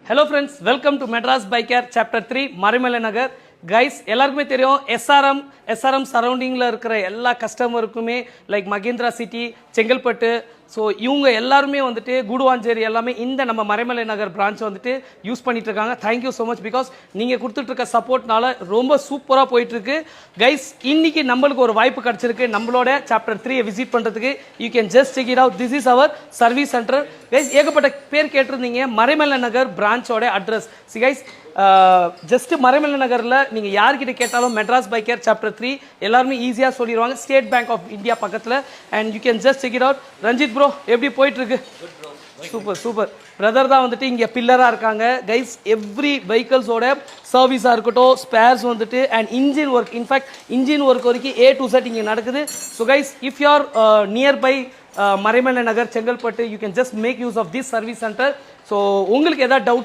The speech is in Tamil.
Hello friends, welcome to Madras Bike Care Chapter 3 Marimala Nagar. Guys எல்லாருக்குமே தெரியும் எஸ்ஆர்எம் சரௌண்டிங்கில் இருக்கிற எல்லா கஸ்டமருக்குமே like Mahindra city Chengalpattu so இவங்க எல்லாருமே வந்துட்டு கூடுவாஞ்சேரி எல்லாமே இந்த நம்ம மறைமலை நகர் பிரான்ச்சை வந்துட்டு யூஸ் பண்ணிட்டு இருக்காங்க. தேங்க்யூ ஸோ மச் பிகாஸ் நீங்கள் கொடுத்துட்ருக்க சப்போர்ட்னால ரொம்ப சூப்பராக போயிட்டுருக்கு. கைஸ் இன்னைக்கு நம்மளுக்கு ஒரு வாய்ப்பு கிடச்சிருக்கு நம்மளோட சாப்டர் 3 விசிட் பண்ணுறதுக்கு. You can just check it out. This is our service centre. Guys ஏகப்பட்ட பேர் கேட்டிருந்தீங்க மறைமலை நகர் பிரான்ச்சோட address. See guys just Maraimalai நகரில் நீங்கள் யார்கிட்ட கேட்டாலும் மெட்ராஸ் பைக் கேர் சாப்டர் 3 எல்லாருமே ஈஸியாக சொல்லிடுவாங்க. ஸ்டேட் பேங்க் ஆஃப் இந்தியா பக்கத்தில். And you can just check it out. Ranjith bro எப்படி போயிட்டுருக்கு? சூப்பர் பிரதர் தான் வந்துட்டு இங்கே பில்லராக இருக்காங்க. கைஸ் எவ்ரி வெஹிக்கல்ஸோட சர்வீஸாக இருக்கட்டும், ஸ்பேர்ஸ் வந்துட்டு and engine work, in fact engine work வரைக்கும் A to Z இங்கே நடக்குது. So guys if you are nearby Maraimalai Nagar Chengalpattu you can just make use of this service centre. So உங்களுக்கு எதாவது டவுட்